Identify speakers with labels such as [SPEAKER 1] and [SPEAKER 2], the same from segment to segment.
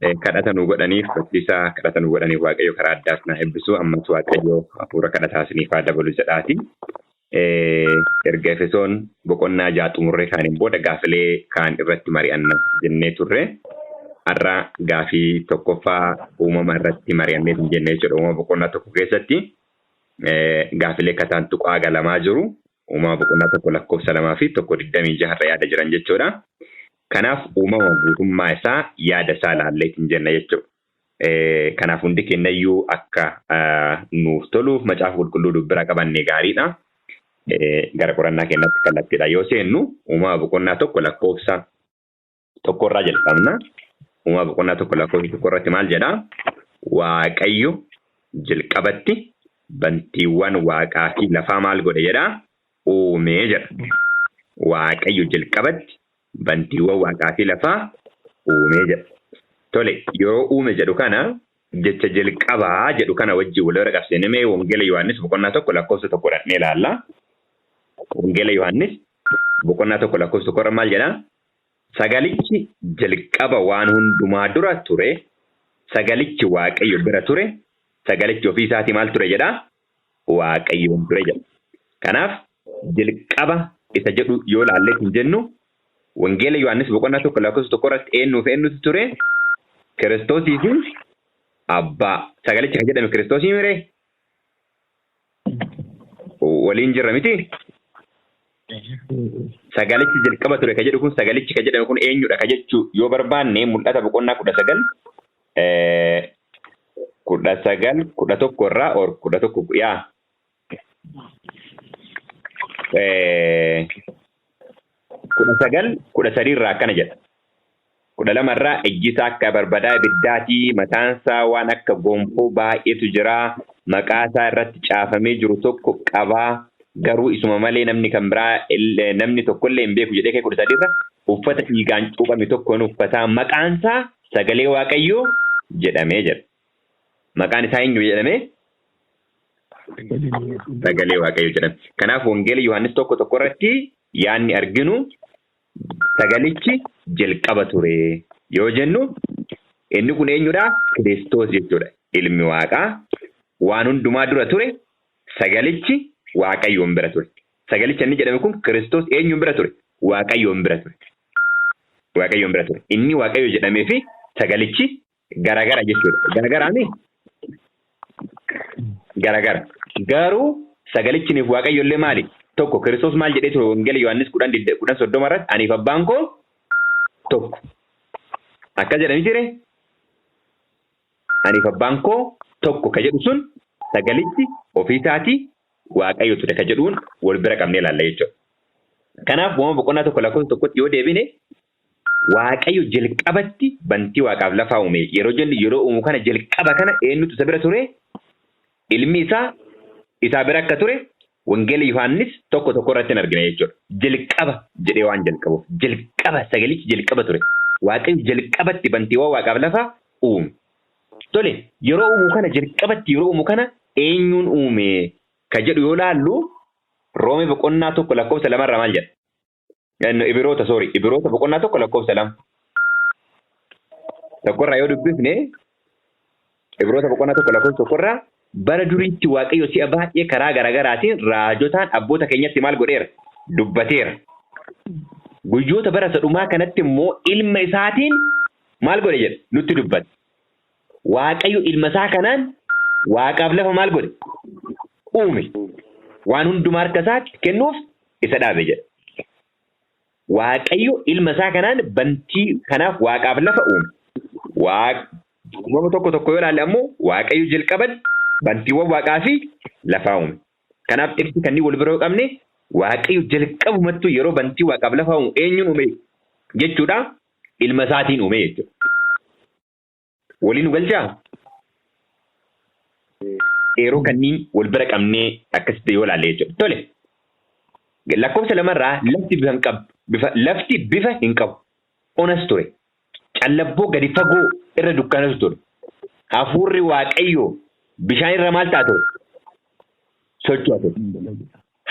[SPEAKER 1] kadhata nu godhaniif barsiisaa kadhata nu godhaniif Waaqayyo karaa addaas na eebbisu ammas Waaqayyo hafuura kadhataa isiniif haa dabalu jedhaati. Erga Efesoon boqonnaa 6 xumurree kaaniin booda gaafilee kaan irratti mari'anna jennee turre. Har'a gaafii tokkoffaa uumama irratti mari'annee jennee jechuudha. Uumama boqonnaa tokko keessatti gaafilee kataan tuqaa galamaa jiru. Uumama boqonnaa tokko lakkoofsa 2 fi 126 irra yaada jiran jechuudha. Kanaaf uumama guutummaa isaa yaada isaa ilaalleetiin jenna jechuudha. Kanaaf hundi kennayyuu akka nuuf toluuf macaafa qulqulluu dubbira qabannee gaariidha. Gara qorannaa keenyatti kallattiidha yoo seennu uumama boqonnaa tokko lakkoofsa tokkorraa jalqabna. Uumama boqonnaa tokko lakkoofsa tokkorratti maal jedhaa? Waaqayyo jalqabatti bantiiwwan waaqaa fi lafaa maal godhe jedhaa? Uumee jedha. Waaqayyo jalqabatti bantiiwwan waaqaa fi lafaa uumee jedha. Tole yeroo uume jedhu kana jecha jalqabaa jedhu kana wajjin wal bira qabsiifnee Wangeela Yohaannis boqonnaa tokko lakkoofsa tokko dhaqnee ilaalla. Wangeela Yohaannis boqonnaa tokko lakkoofsa tokko irra maal jedhaa? Sagalichi jalqaba waan hundumaa dura ture. Sagalichi Waaqayyo bira ture. Sagalichi ofii isaatii maal ture jedhaa? Waaqayyoon ture jedha. Kanaaf jalqaba isa jedhu yoo ilaallee hin jennu Wangeela Yohaannis boqonnaa tokko lakkoofsa tokko irratti eenyutu ture? Kiristoosii fi Abbaa. Sagalichi kan jedhame Kiristoosii miree? Waliin jirra miti? Sagalichi jalqaba ture kan jedhu kun sagalichi kan jedhame kun eenyudha kan jechuu yoo barbaanne mul'ata boqonnaa 19 11 irraa or 11 yaa 19 irraa akkana jedha. 12 irraa ejjisaa akka barbadaa ibiddaatii mataansaa waan akka gonfoo baay'eetu jira maqaasaa irratti caafamee jiru tokko qabaa garuu isuma malee namni kan biraa namni tokkollee hin beeku jedhee 13 irra uffata dhiigaan cuuphame tokkoon uffataa maqaansaa sagalee Waaqayyoo jedhamee jedha. Maqaan isaa eenyu jedhamee? Sagalee Waaqayyoo jedhama. Kanaaf Wangeela Yohaannis tokko irratti yaanni arginu sagalichi jalqaba ture yoo jennu inni kun eenyudha? Kiristoos jechuudha. Ilmi Waaqaa waan hundumaa dura ture sagalichi Waaqayyoon bira ture. Sagalichi inni jedhame kun Kiristoos eenyuun bira ture? Waaqayyoon bira ture. Waaqayyoon bira ture. Inni Waaqayyo jedhamee fi sagalichi garagara jechuudha. Garagaraami? Garagara. Garuu sagalichi niif Waaqayyo illee maali? Tokko Kiristoos maal jedhee ture Wangeela Yohaannis 10:30 irratti aniif abbaan koo tokko. Akka jedhanii jire aniif abbaan koo tokko ka jedhu sun sagalichi ofii isaatii Waaqayyo ture ka jedhuun wal bira qabnee ilaalla jechuudha. Kanaaf uumama boqonnaa tokko lakkoofsa tokkotti yoo deebine Waaqayyo jalqabatti bantii waaqaaf lafaa uume. Yeroo jennu yeroo uumu kana jalqaba kana eenyutu isa bira ture? Ilmi isaa bira akka ture Wangeela Yohaannis tokko irratti argina jechuudha. Jalqaba jedhee waan jalqabuuf jalqaba sagalichi jalqaba ture. Waaqayyo jalqabatti bantiiwwan waaqaaf lafaa uume. Tole yeroo uumu kana jalqabatti yeroo uumu kana eenyuun uume ka jedhu yoo laallu Roome boqonnaa tokko lakkoofsa 2 irraa maal jedha? Ibiroota boqonnaa tokko lakkoofsa 2. Tokkorraa yoo dubbifne Ibiroota boqonnaa tokko lakkoofsa tokkorraa bara duriitti Waaqayyo si'a baay'ee karaa garaagaraatiin raajotaan abboota keenyatti maal godheera? Dubbateera. Guyyoota bara sadhumaa kanatti immoo ilma isaatiin maal godhe jedha? Nutti dubbate. Waaqayyo ilma isaa kanaan waaqaaf lafa maal godhe? Uume. Waan hundumaa harka isaatti kennuuf isa dhaabe jedha. Waaqayyo ilma isaa kanaan bantii kanaaf waaqaaf lafa uume. Uumama tokko yoo ilaalle ammoo Waaqayyo jalqabatti bantiiwwan waaqaa fi lafaa uume. Kanaaf ibsi kanneen wal bira qabne Waaqayyo jalqabumattuu yeroo bantii waaqaaf lafaa uumu eenyuun uume jechuudha? Ilma isaatiin uume jechuudha. Waliin galchaa? Yeroo kanneen wal bira qabnee akkasitti yoo ilaalle jechuudha. Tole. Lakkoofsa 2 irraa lafti bifa hin qabu. Onas ture. Callabboo gadi fagoo irra dukkanatu ture. Hafuurri Waaqayyoo bishaan irra maal ta'a ture? Socho'a ture.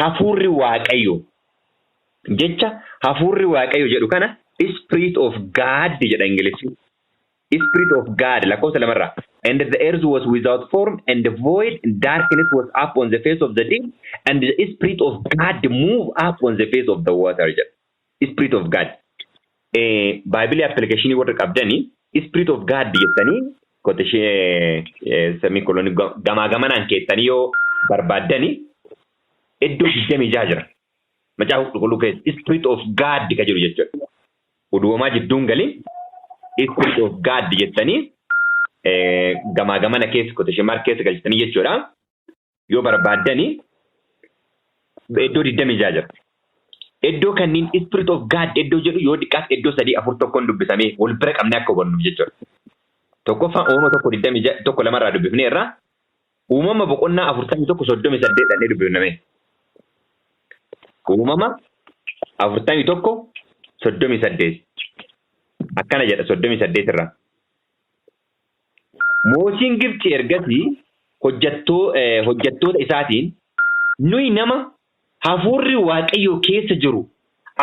[SPEAKER 1] Hafuurri Waaqayyoo jecha hafuurri Waaqayyoo jedhu kana Spirit of God jedha Ingiliffaan. Spirit of God lakkoofsa lamarraa. And the earth was without form and void, and darkness was up on the face of the deep, and the Spirit of God moved up on the face of the water. Spirit of God. Bible application warra qabdanii Spirit of God jettanii qotishee semicolon gamaa gamanaan keessanii yoo barbaaddanii iddoo 26 jira. Macaafa qulqulluu keessa Spirit of God ka jiru jechuudha. Uduumaa jidduun galii Spirit of God jettanii gamaa gamana keessa qotishee maal keessa galchitanii jechuudha. Yoo barbaaddanii iddoo 26 jira. Iddoo kanniin Spirit of God iddoo jedhu yoo dhiqaas iddoo 3 4 tokkoon dubbisamee wal bira qabnee akka hubannuuf jechuudha. Tokkoffaa uumama tokko 26 tokko lamarraa dubbifnee irraa uumama boqonnaa 41 38 dhannee dubbifname. Uumama 41 38 akkana jedha 38 irraa. Mootiin Gibxi ergasii hojjettoota isaatiin nuyi nama hafuurri Waaqayyoo keessa jiru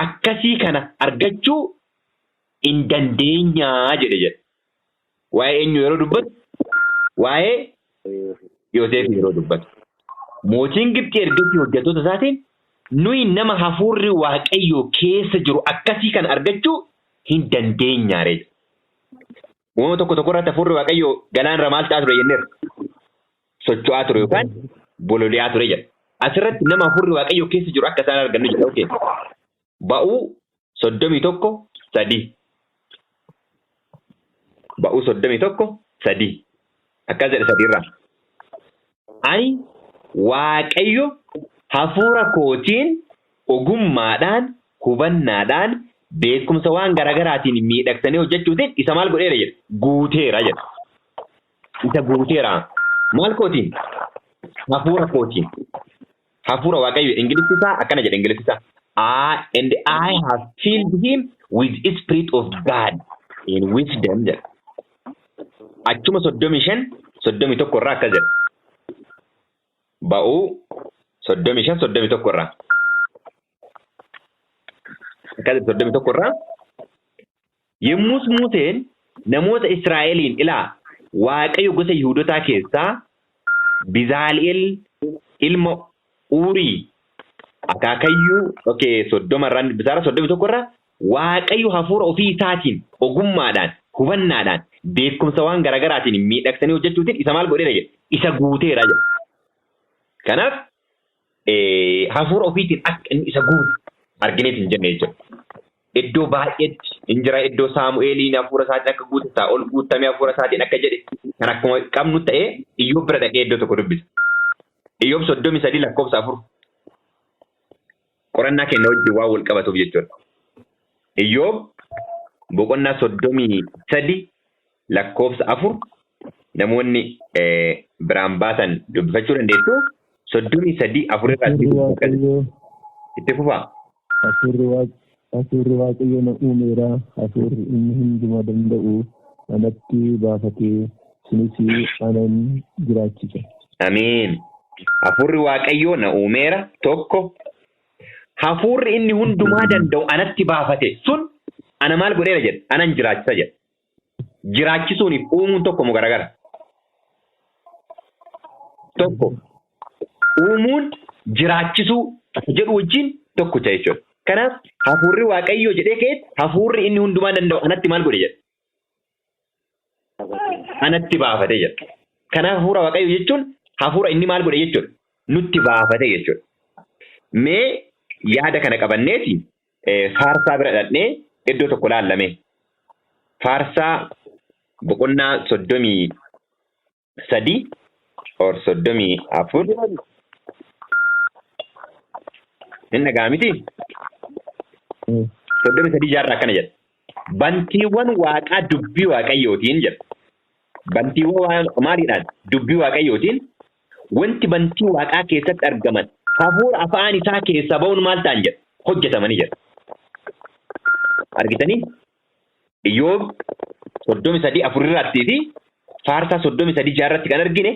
[SPEAKER 1] akkasii kana argachuu hin dandeenyaa jedhe. Waa'ee eenyu yeroo dubbatu? Waa'ee Yoosef yeroo dubbatu. Mootiin Gibxi ergasii hojjettoota isaatiin nuyi nama hafuurri Waaqayyoo keessa jiru akkasii kana argachuu hin dandeenyaa jedhe. Uumama tokko irratti hafuurri Waaqayyoo galaanarra maal ta'aa ture jenneerra? Socho'aa ture yookaan bololi'aa ture jedha. Asirratti nama hafuurri Waaqayyoo keessa jiru akka isaan argannu jedha. Okay. Ba'uu 31:3. Ba'uu 31:3. Akkas jedha 3 irraa. Ani Waaqayyo hafuura kootiin ogummaadhaan hubannaadhaan beekumsa waan garagaraatiin miidhagsanii hojjechuutiin isa maal godheera jedha. Guuteera jedha. Isa guuteera. Maal kootiin? Hafuura kootiin. Hafuura Waaqayyo Ingiliffii isaa akkana jedha Ingiliffii isaa. And I have filled him with the Spirit of God in wisdom jedha. Achuma 35:31 irraa akkas jedha. Ba'uu 35:31 irraa. Akkas jedha 31 irraa. Yemmus Museen namoota Israa'eliin ilaa Waaqayyo gosa Yihuudotaa keessaa Bizaali'eel ilma Urii akaakayyuu 30 irraan bisaara 31 irraa Waaqayyo hafuura ofii isaatiin ogummaadhaan hubannaadhaan beekumsa waan garagaraatiin miidhagsanii hojjechuutiin isa maal godheera jedha. Isa guuteera jedha. Kanaaf hafuura ofiitiin akka inni isa guute argineet hin jenne jechuudha. Iddoo baay'eetti injira iddoo Saamu'eeliin hafuura isaatiin akka guute ta'a ol guutamee hafuura isaatiin akka jedhe kan akkuma qabnu ta'ee Iyyoob bira dhaqee iddoo tokko dubbisa. Iyyoob 33:4 qorannaa kenna wajjin waa wal qabatuuf jechuudha. Iyyoob boqonnaa 33:4 namoonni biraan baasan dubbifachuu dandeessu 33:4 irraa itti fufaa.
[SPEAKER 2] Hafuurri Waaqayyo na uumeera. Hafuurri inni hunduma danda'u anatti baafatee sinis anan jiraachisa.
[SPEAKER 1] Amiin. Hafuurri Waaqayyo na uumeera tokko. Hafuurri inni hundumaa danda'u anatti baafate sun ana maal godheera jedha. Anan jiraachisa jedha. Jiraachisuuniif uumuun tokko moo garagara? Tokko. Uumuun jiraachisuu jedhu wajjin tokko ta'e jechuudha. Kanaaf hafuurri Waaqayyo jedhee keessa hafuurri inni hundumaa danda'u anatti maal godhe jedha. Anatti baafate jedha. Kanaaf hafuura Waaqayyo jechuun hafuura inni maal godhe jechuudha. Nutti baafate jechuudha. Mee yaada kana qabanneeti faarsaa bira dhaqnee iddoo tokko laallame. Faarsaa boqonnaa 33 or 34 inni dhagaa miti. 33 jaarraa akkana jedha. Bantiiwwan Waaqaa dubbii Waaqayyootiin jedha. Bantiiwwan maaliidhaan dubbii Waaqayyootiin wanti bantii Waaqaa keessatti argaman hafuura afaan isaa keessa ba'uun maal ta'an jedha. Hojjetamanii jedha. Argitanii? Iyyoob 33:4 irratti fi faarsaa 33 jaarratti kan argine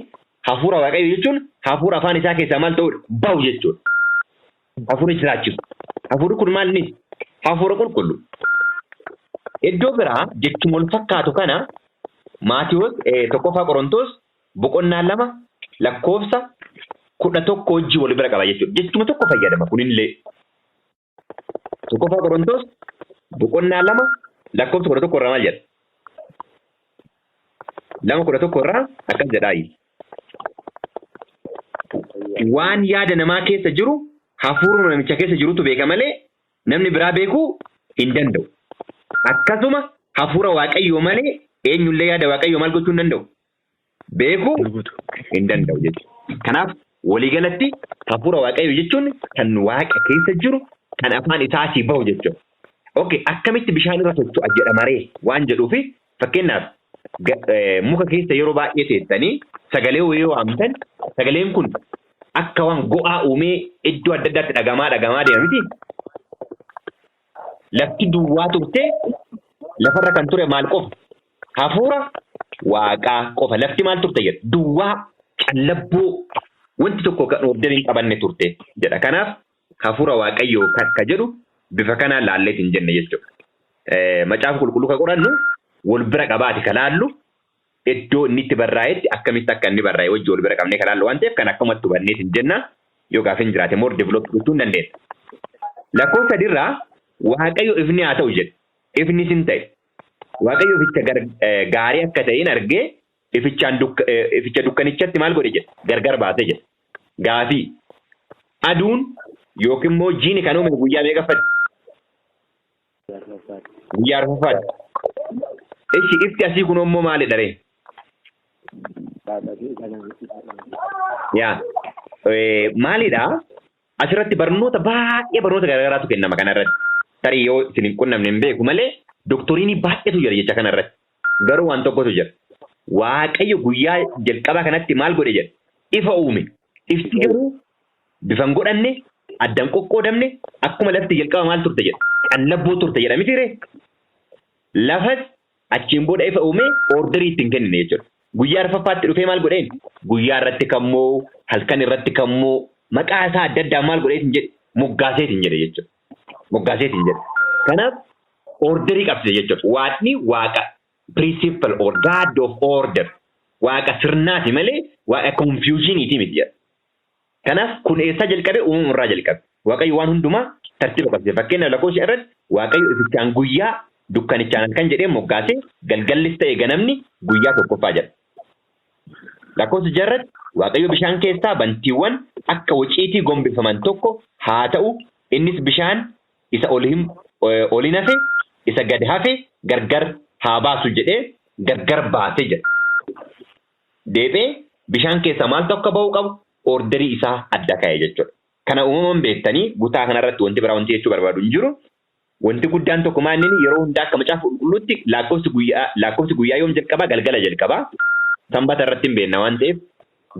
[SPEAKER 1] hafuura Waaqayyo jechuun hafuura afaan isaa keessaa maal ta'udha? Ba'u jechuudha. Hafuura jiraachisu. Hafuurri kun maal inni? Hafuura qulqullu. Iddoo biraa jechuun wal fakkaatu kana Maatiyoos tokkoffaa Qorontos boqonnaa 2 lakkoofsa 11 hojii wal bira qaba jechuudha. Jechuma tokko fayyadama kunillee. Tokkoffaa Qorontos boqonnaa 2 lakkoofsa 11 irraa maal jedha? 2:11 irraa akkas jedhaayi. Waan yaada namaa keessa jiru hafuuruma namicha keessa jirutu beeka malee namni biraa beekuu hin danda'u. Akkasuma hafuura Waaqayyoo malee eenyullee yaada Waaqayyoo maal gochuu hin danda'u? Beekuu hin danda'u jechuudha. Kanaaf waliigalatti hafuura Waaqayyoo jechuun kan Waaqa keessa jiru kan afaan isaatii bahu jechuudha. Okay, akkamitti bishaan irra socho'a jedhamaree waan jedhuufi fakkeenyaaf muka keessa yeroo baay'ee teessanii sagalee yoo waamtan sagaleen kun akka waan go'aa uumee iddoo adda addaatti dhagamaa deema miti. Lafti duwwaa turte lafarra kan ture maal qofa? Hafuura Waaqaa qofa. Lafti maal turte jedha? Duwwaa qallabboo wanti tokko kan of hin qabanne turte jedha. Kanaaf hafuura Waaqayyoo ka jedhu bifa kanaan laalleet hin jenne jechuudha. Macaafa qulqulluu ka qorannu wal bira qabaati ka laallu iddoo inni itti barraa'etti akkamitti akka inni barraa'e wajji wal bira qabnee ka laallu waan ta'eef kan akkamatti hubanneet hin jenna yoo gaafa hin jiraate more develop gochuu hin dandeenya. Lakkoofsa sadiirraa Waaqayyo ifni haa ta'u jedhe. Ifni sin ta'e. Waaqayyo ificha gaarii akka ta'een argee ificha dukkanichatti maal godhe jedhe gargar baase jedhe. Gaafii aduun yookiin immoo jiini kan uume guyyaa meeqaffaati? Guyyaa arfaffaati. Echi ifti asii kun immoo maalidha ree? Yaa maalidha? Asirratti barnoota garaagaraatu kennama kanarratti. Tarii yoo isin hin qunnamne hin beeku malee doktoriinii baay'eetu jira jecha kanarratti. Garuu waan tokkotu jira. Waaqayyo guyyaa jalqabaa kanatti maal godhe jedha? Ifa uume. Ifti garuu bifan godhanne addan qoqqoodamne akkuma lafti jalqaba maal turte jedha? Qallabboo turte jedha miti ree? Lafas achiin booda ifa uume orderii ittiin kennine jechuudha. Guyyaa arfaffaatti dhufee maal godheen? Guyyaa irratti kammoo halkan irratti kammoo maqaa isaa adda addaa maal godheetiin jedhe? Moggaaseetiin jedhe jechuudha. Moggaaseetiin jedhe. Kanaaf orderii qabsise jechuudha. Waaqni Waaqa principle or God of order. Waaqa sirnaati malee Waaqa confusioniiti miti jedha. Kanaaf kun eessaa jalqabe? Uumama irraa jalqabe. Waaqayyo waan hundumaa tartiiba qabsise. Fakkeenyaaf lakkoofsa irratti Waaqayyo ifichaan guyyaa dukkanichaan kan jedhee moggaasee galgallis ta'e ganamni guyyaa tokkoffaa jedha. Lakkoofsa jarratti Waaqayyo bishaan keessaa bantiiwwan akka waciitii gombifaman tokko haa ta'u innis bishaan isa oli hafe isa gad hafe gargar haa baasu jedhee gargar baasee jedha. Deebee bishaan keessaa maaltu akka ba'u qabu orderii isaa adda ka'e jechuudha. Kana uumamaan beektanii guutaa kanarratti wanti biraa wanti jechuu barbaadu hin jiru. Wanti guddaan tokko maanni yeroo hundaa akka macaafa qulqulluutti lakkoofsi guyyaa yoom jalqabaa? Galgala jalqabaa. Sanbata irratti hin beekna waan ta'eef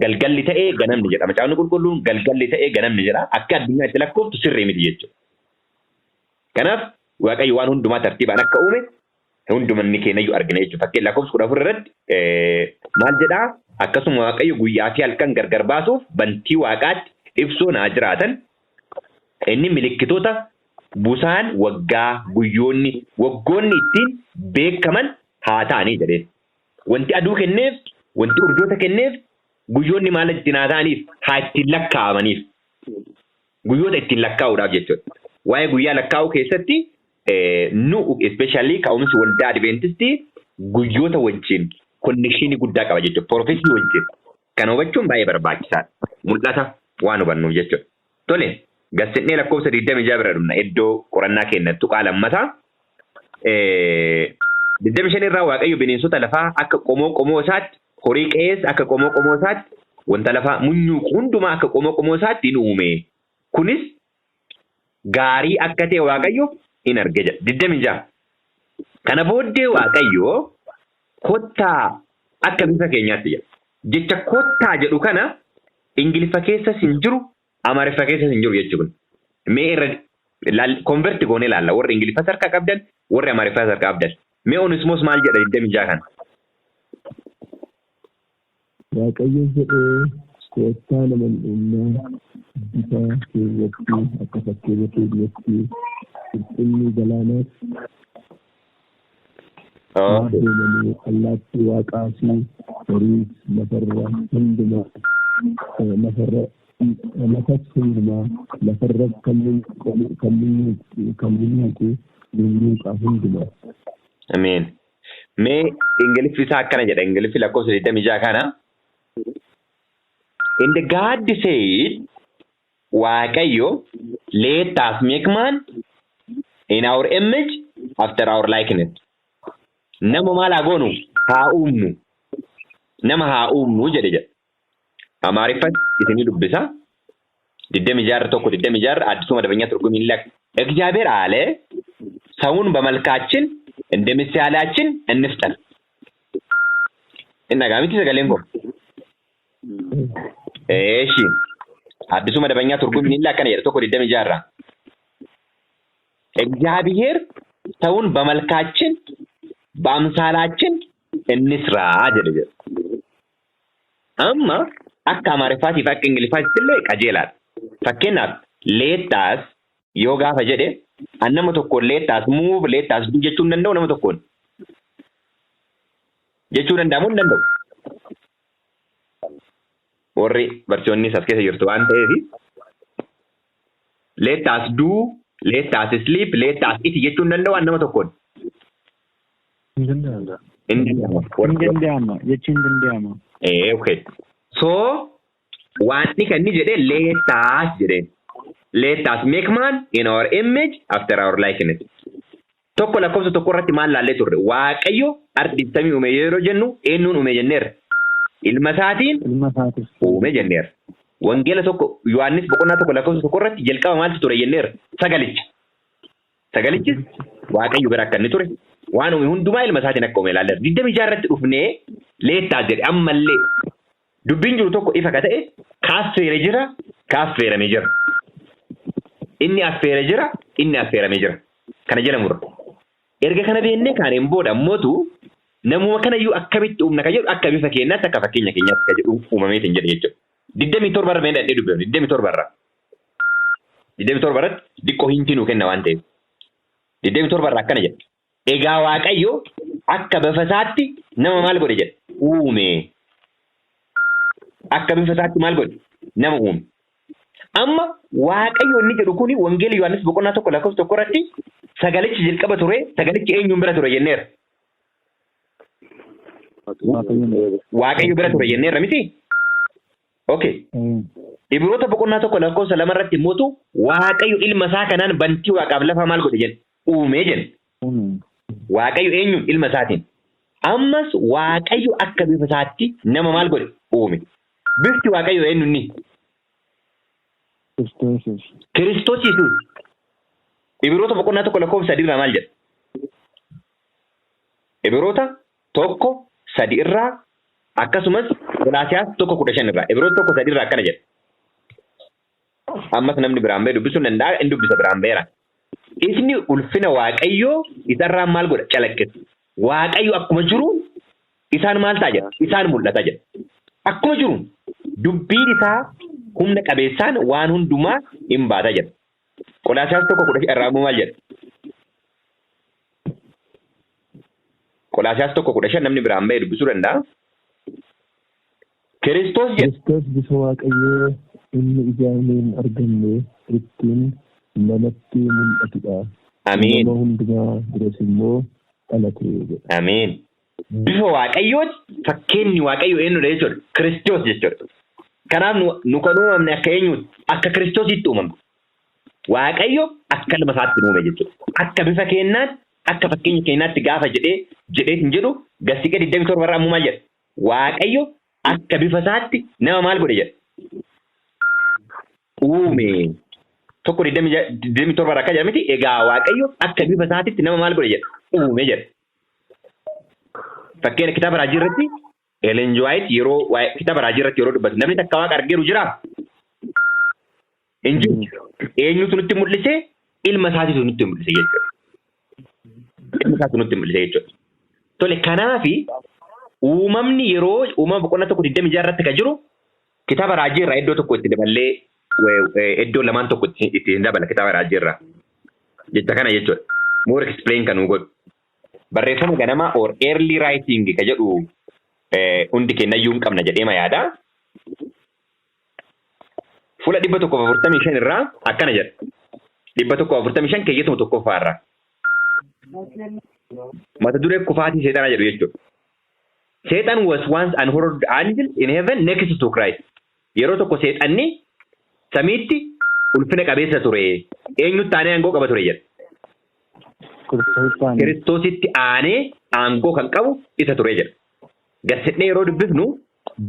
[SPEAKER 1] galgalli ta'ee ganamni jedha. Macaafni qulqulluun galgalli ta'ee ganamni jedha. Akka addunyaa itti lakkooftu sirrii miti jechuudha. Kanaaf Waaqayyo waan hundumaa tartiibaan akka uume hundumanni keenyayyuu argina jechuudha. Fakkeen lakkoofsa 14 irratti maal jedhaa? Akkasuma Waaqayyo guyyaa fi halkan gargar baasuuf bantii Waaqaatti ibsoon haa jiraatan. Inni milikkitoota busaan waggoonni ittiin beekaman haa ta'anii jedheen. Wanti aduu kenneef, wanti urjoota kenneef, guyyoonni maal ittiin haa ta'aniif? Haa ittiin lakkaa'amaniif. Guyyoota ittiin lakkaa'uudhaaf jechuudha. Waa'ee guyyaa lakkaa'uu keessatti nu especially ka'umsi waldaa Adventistii guyyoota wajjin konnekshinii guddaa qaba jechuudha. Profeesii wajjin. Kana hubachuun baay'ee barbaachisaadha. Mul'ata waan hubannuuf jechuudha. Tole. Gaazexni lakkoofsa 26 bira dhumna iddoo qorannaa keenyattu qaalammataa. 25 irraa Waaqayyo bineensota lafaa akka qomoo isaatti, horii qe'ees akka qomoo isaatti, wanta lafaa munyuuqu hundumaa akka qomoo isaatti ni uume. Kunis gaarii akka ta'e Waaqayyo in arge jedha. 26. Kana booddee Waaqayyo kottaa akka bifa keenyaatti jedha. Jecha kottaa jedhu kana Ingiliffa keessas hin jiru. Amaariffa keessas hin jiru jechuudha. Mee irra konverti goonee ilaalla. Warri Ingiliffas harkaa qabdan, warri Amaariffas harkaa qabdan. Mee Onisimoos maal jedha 26 kana?
[SPEAKER 2] Waaqayyo jedhee kottaa nama dhuunfaa bifa keewwatti akka fakkeenya keenyatti qulqulluu galaanaatti. deemanii allaattii waaqaa fi horii lafarra hundumaa lafa hundumaa lafarra kan mul'atu luuqaa hundumaa.
[SPEAKER 1] Ameen. Mee Ingiliffi isaa akkana jedha. Ingiliffi lakkoofsa 26 kana. And God said, Waaqayyo, let us make man in our image after our likeness. Nama maal haa goonu? Haa uumnu. Nama haa uumnu jedhe jedha. Amaariffatti isinii dubbisa. 26 አዲሱ መደበኛ ትርጉም ይላክ እግዚአብሔር አለ ሰውን በመልካችን እንደ ምሳሌያችን እንፍጠር። እና ጋሚቲ ሰገሌንጎ እሺ አዲሱ መደበኛ ትርጉም ይላክ ነው የቶ 26 እግዚአብሔር ሰውን በመልካችን በአምሳላችን እንስራ ጀለጀ አማ akka amaariffaatii fi akka ingiliffaatti illee qajeelaadha. Fakkeenyaaf leettaas yoo gaafa jedhe nama tokkoon leettaas muuf leettaas duu jechuu hin danda'u nama tokkoon. Jechuu danda'amuu hin danda'u. Warri barsiisonni as keessa jirtu waan ta'eef leettaas duu leettaas sleep leettaas iti jechuu hin danda'u nama tokkoon.
[SPEAKER 2] Hin danda'ama.
[SPEAKER 1] Hin danda'ama.
[SPEAKER 2] Jechuun hin danda'ama.
[SPEAKER 1] Okay. So, wanti kan ni jedhe let us make man in our image after our likeness. Tokko lakkoofsa tokko irratti maal laallee turre Waaqayyo ardittamii uume yeroo jennu eenyuun uume jenneerra. Ilma isaatiin uume jenneerra. Wangeela tokko Yohaannis boqonnaa tokko lakkoofsa tokko irratti jalqaba maaltu ture jenneerra sagalicha. Sagalichis Waaqayyo bira akka inni ture waan uume hundumaa ilma isaatiin akka uume ilaalleerra. 26 irratti dhufnee leettaa jedhe ammallee. Dubbiin jiru tokko ifa ka ta'e kaaffeere jira kaaffeerame jira. Inni affeere jira inni affeerame jira. Kana jedhamurra. Erga kana beennee kaaneen booda ammootu namuma kanayyuu akkamitti uumna ka jedhu akka bifa keenyaatti akka fakkeenya keenyaatti ka jedhu uumameetiin jedhe jechuudha. 27 irra meeshaa dhedhee dubbeeru 27 irra. 27 irratti diqqoo hintinuu kenna waan ta'eef. 27 irra akkana jedha. Egaa Waaqayyo akka bifa isaatti nama maal godhe jedha uume. Akka bifa isaatti maal godhe nama uume. Amma Waaqayyo inni jedhu kuni wangeela Yohaannis boqonnaa tokko lakkoofsa tokko irratti sagalichi jalqaba ture sagalichi eenyuun bira ture jenneera. Waaqayyo bira ture jenneera miti. Okay. Ibroota boqonnaa tokko lakkoofsa 2 irratti immoo Waaqayyo ilma isaa kanaan bantii waaqaaf lafa maal godhe jenna uume jenna. Waaqayyo eenyuun ilma isaatiin. Ammas Waaqayyo akka bifa isaatti nama maal godhe uume. Bifti Waaqayyo eenyu inni? Kiristoos Yesuus. Ibroota boqonnaa tokko lakkoofsa 3 irraa maal jedha? Ibroota 1:3 irraa akkasumas Galaatiyaas 1:15 irraa Ibroota 1:3 irraa akkana jedha. Ammas namni biraan ba'ee dubbisuu danda'a inni dubbisa biraan ba'eera. Isni ulfina Waaqayyoo isarraa maal godha calaqqisa. Waaqayyo akkuma jiru isaan maal ta'a jedha? Isaan mul'ata jedha. Akkuma jiru dubbiin isaa humna qabeessaan waan hundumaa hin baata jedha. Qolaasiyaas 1:15 irraa maal jedha? Qolaasiyaas 1:15 namni biraan ba'ee dubbisuu danda'a. Kiristoos jedha.
[SPEAKER 2] Kiristoos bifa Waaqayyoo inni ijaan hin argamne ittiin namatti mul'atudha.
[SPEAKER 1] Ameen.
[SPEAKER 2] Nama hundumaa biras immoo dhalate jedha.
[SPEAKER 1] Ameen. Bifa Waaqayyooti fakkeenyi Waaqayyo eenyudha jechuudha. Kiristoos jechuudha. Kanaaf nu kan uumamne akka eenyuuti? Akka Kiristoositti uumamne. Waaqayyo akka ilma isaatti uume jechuudha. Akka bifa keenyaatti akka fakkeenya keenyaatti gaafa jedhee hin jedhu Galaatiyaa 27 irraa ammoo maal jedha? Waaqayyo akka bifa isaatti nama maal godhe jedha? Uume. Tokko 27 irraa akka jedha miti egaa Waaqayyo akka bifa isaatti nama maal godhe jedha? Uume jedha. Fakkeenya kitaaba raajii irratti Ellen G. White yeroo kitaaba raajii irratti yeroo dubbatu namni takka waaqa argeeru jira. Eenyutu nutti mul'ise? Ilma isaatiitu nutti mul'ise jechuudha. Ilma isaatiitu nutti mul'ise jechuudha. Tole kanaafi uumamni yeroo uumama boqonnaa tokko 26 irratti kan jiru kitaaba raajii irraa iddoo tokko itti daballee iddoo lamaan tokko itti dabala kitaaba raajii irraa. Jecha kana jechuudha. More explain kan nu godhu. barreeffama ganamaa or early writing ka jedhu hundi kennayyuu hin qabna jedhee ma yaada. Fuula 145 irraa akkana jedha. 145 keeyyatuma tokkoffaa irraa. Mata duree kufaatii seexanaa jedhu jechuudha. Satan was once an horrid angel in heaven next to Christ. Yeroo tokko seexanni samiitti ulfina qabeessa ture. Eenyutti aanee aangoo qaba ture jedha. Kiristoositti aanee aangoo kan qabu isa ture jedha. Garsidhee yeroo dubbifnu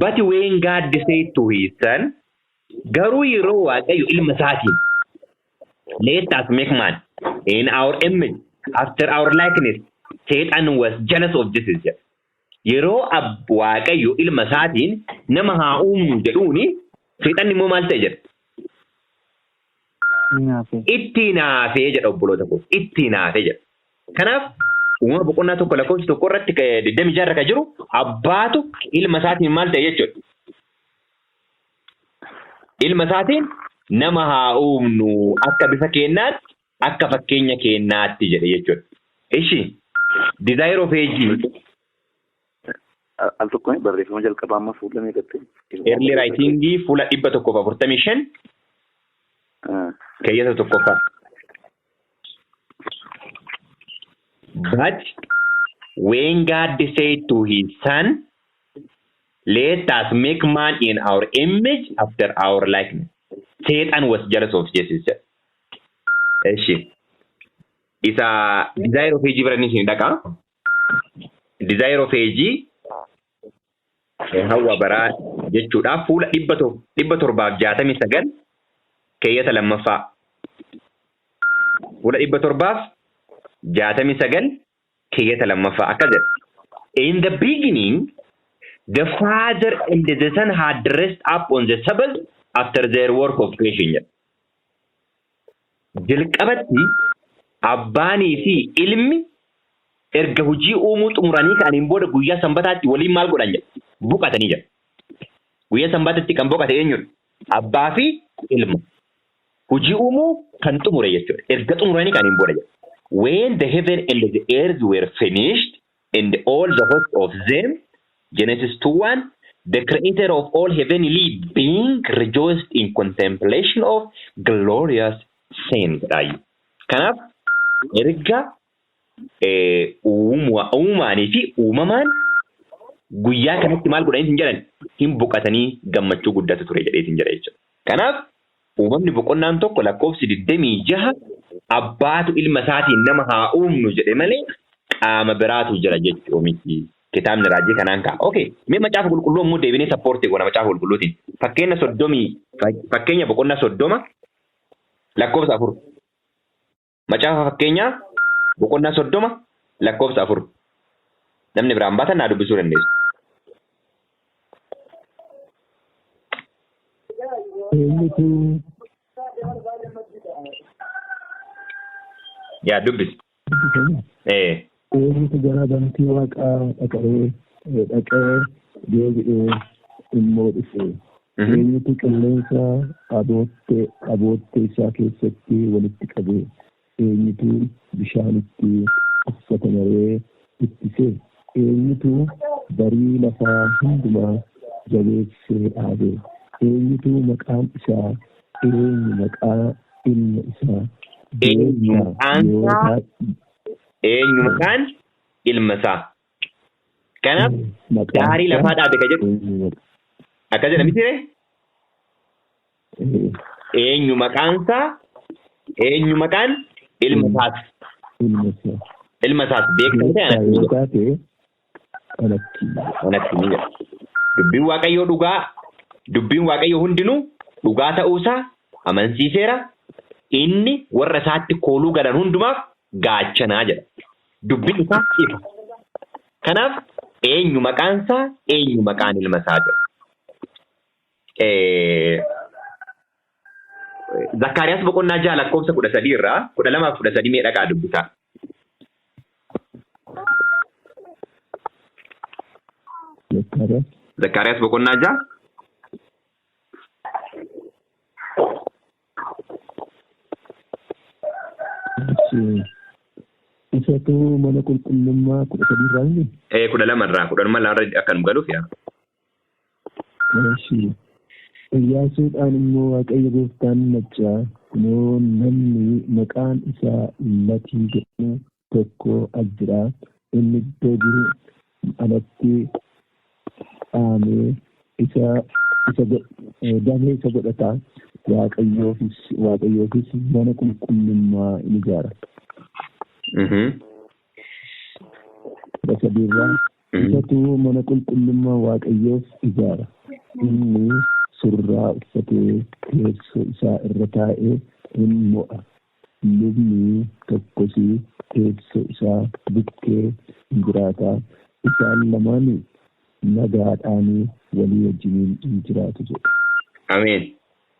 [SPEAKER 1] but when God said to his son, garuu yeroo Waaqayyo ilma isaatiin let us make man in our image after our likeness, Satan was jealous of Jesus jedha. Yeroo Waaqayyo ilma isaatiin nama haa uumu jedhuuni Satan immoo maal ta'e jedha. Itti naafee jedha obboloota koo. Itti naafee jedha. Kanaaf uumama boqonnaa tokko lakkoofsa tokko irratti 26 irra kan jiru abbaatu ilma isaatiin maal ta'e jechuudha. Ilma isaatiin nama haa uumnu akka bifa keenyaatti akka fakkeenya keenyaatti jedhe jechuudha. Ishi desire of age
[SPEAKER 3] al tokko barreeffama jalqabaa amma fuudhamee gatte.
[SPEAKER 1] Early writing fuula 145 keeyyata tokkoffaa. But when God said to his son, let us make man in our image after our likeness, Satan was jealous of Jesus. Eshi isa desire of age birani sin daka. Desire of age hawa bara jechuudha fuula 769 keeyyata lammaffaa. Fuula 769 keeyyata lammaffaa akka jedha. In the beginning, the Father and the Son had rest up on the Sabbath after their work of creation. Jalqabatti abbaanii fi ilmi erga hojii uumuu xumuranii ka'aniin booda guyyaa sanbataatti waliin maal godhan jedha. Boqotanii jedha. Guyyaa sanbataatti kan boqote eenyudha? Abbaa fi ilma. Hojii uumuu kan xumure jechuudha. Erga xumuranii ka'aniin booda jedha. When the heaven and the earth were finished and all the host of them, Genesis 2:1, the creator of all heavenly being rejoiced in contemplation of glorious saints. Kanaaf erga uumaanii fi uumamaan guyyaa kanatti maal godhanii hin jedhan hin boqotanii gammachuu guddatu ture jedhee hin jedha jechuudha. Kanaaf uumamni boqonnaan tokko lakkoofsi 26 abbaatu ilma isaatiin nama haa uumnu jedhe malee qaama biraatu jira jechuudha miti. Kitaabni raajii kanaan ka'a. Okay, mee macaafa qulqulluu immoo deebinee sappoortii goona macaafa qulqulluutiin. Fakkeenya boqonnaa 30 lakkoofsa 4. Macaafa fakkeenyaa boqonnaa 30 lakkoofsa 4. Namni biraan baatan naa dubbisuu dandeessu. Yaa dubbisi.
[SPEAKER 2] Eenyutu gara bantii waaqaa dhaqee deebi'ee immoo dhufe. Eenyutu qilleensa aboottee isaa keessatti walitti qabee. Eenyutu bishaanitti uffata maree ittisee. Eenyutu barii lafaa hundumaa jabeessee dhaabee. Eenyutu maqaan isaa eenyu maqaa ilma isaa
[SPEAKER 1] eenyu maqaan ilma isaa. Kanaaf daarii lafaa dhaabe ka jedhu akka jedha miti eenyu maqaan isaa eenyu maqaan ilma isaati. Ilma isaati beektan ta'e anatti ni jedha. Dubbiin Waaqayyoo dhugaa. Dubbiin Waaqayyoo hundinuu dhugaa ta'uusaa amansiiseera. Inni warra isaatti kooluu galan hundumaaf gaachanaa jedha. Dubbiin isaa ifa. Kanaaf eenyu maqaan isaa eenyu maqaan ilma isaa jedha. Zakkaariyaas boqonnaa 6 lakkoofsa 13 irraa 12 fi 13 mee dhaqaa dubbisaa. Zakkaariyaas boqonnaa 6
[SPEAKER 2] Isatu mana qulqullummaa 13 irraa inni?
[SPEAKER 1] 12 irraa 12 irraa akka nu galuuf yaa.
[SPEAKER 2] Mashii. Iyyaasuudhaan immoo Waaqayyo gooftaan machaa kunoo namni maqaan isaa Latii jedhamu tokko as jira. Inni iddoo jiru alatti dhaamee damee isa godhata. Waaqayyoofis mana qulqullummaa in ijaara. Sadirraa isatu mana qulqullummaa Waaqayyoof ijaara. Inni surraa uffatee teessoo isaa irra taa'ee in mo'a. Lubni tokkos teessoo isaa bukkee in jiraata. Isaan lamaan nagaadhaan walii wajjiniin in jiraatu jedha.
[SPEAKER 1] Ameen.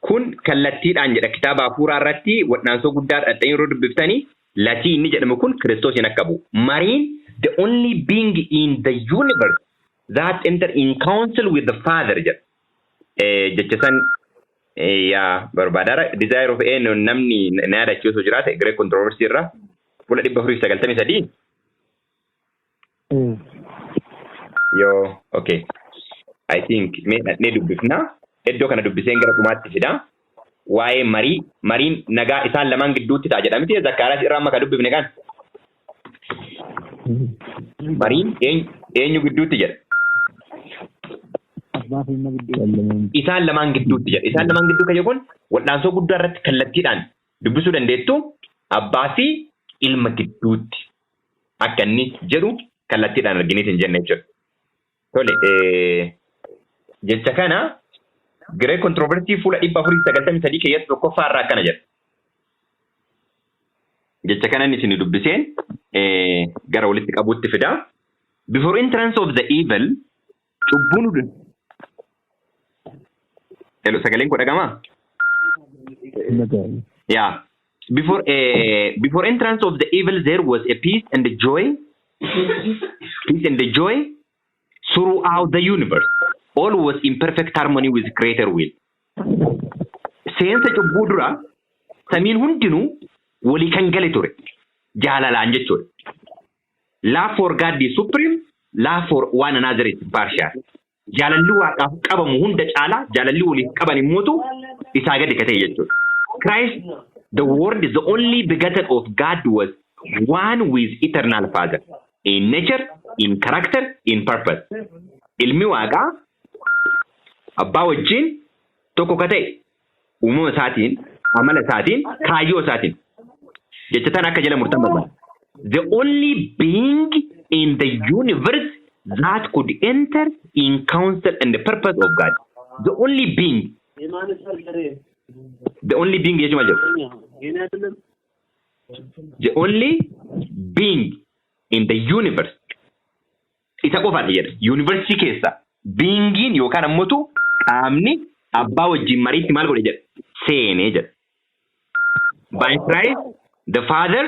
[SPEAKER 1] Kun kallattiidhaan jedha kitaaba hafuuraa irratti wadhaansoo guddaa dhadhanii yeroo dubbiftanii latii inni jedhamu kun Kiristoos hin akka bu'u. Mariin the only being in the universe that enter in council with the Father jedha. Jecha san yaa barbaadara desire of a namni na yaadachiisu jiraate Greek controversy irra 493 yoo okay I think mee dubbifna iddoo kana dubbiseen gara dhumaatti fida waa'ee mariin nagaa isaan lamaan gidduutti ta'a jedhamti Zakkaaraas irraa amma ka dubbifne kan mariin eenyu gidduutti jedha isaan lamaan gidduutti jedha. Isaan lamaan gidduu kan jedhuun wadhaansoo guddaa irratti kallattiidhaan dubbisuu dandeettu abbaa fi ilma gidduutti akka inni jedhu kallattiidhaan arginiit hin jenne jechuudha. Tole jecha kana Greek controversy fuula 493 keessatti tokkoffaa irraa akkana jedha. Jecha kana inni isin dubbiseen gara walitti qabuutti fida. Before entrance of the evil cubbuun hello sagaleen ko dhagama yeah before entrance of the evil there was a peace and the joy throughout the universe all was in perfect harmony with creator will seensa cubbuu dura samiin hundinuu walii kan gale ture jaalalaan jechuudha love for God is supreme love for one another is partial jaalalli waaqaaf qabamu hunda caalaa jaalalli waliif qaban immoo isaa gadi katee jechuudha. Christ the word is the only begotten of God was one with eternal Father in nature, in character, in purpose. Ilmi waaqaa abbaa wajjin tokko katee uumama isaatiin amala isaatiin kaayyoo isaatiin jecha tan akka jala murtan barbaada. The only being in the universe that could enter in counsel and the purpose of God. The only being jechuma jedhu. The only being in the universe. Isa qofaadha jedha. University keessa beingin yookaan ammoo qaamni abbaa wajjin mariitti maal godhe jedha. Seenee jedha. By Christ the Father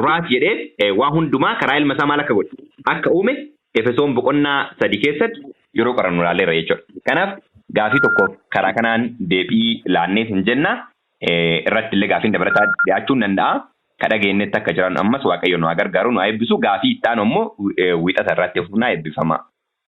[SPEAKER 1] raat jedhee waa hundumaa karaa ilma isaa maal akka godhe akka uume Efesoon boqonnaa 3 keessatti yeroo qorannu ilaalleerra jechuudha. Kanaaf gaafii tokkoof karaa kanaan deebii laannee hin jenna irratti illee gaafiin dabalataa dhiyaachuu danda'a. Kadha geennetti akka jiran ammas Waaqayyo nu gargaaru nu eebbisu gaafii itti aanu immoo wiixata irratti fufnaa eebbifama.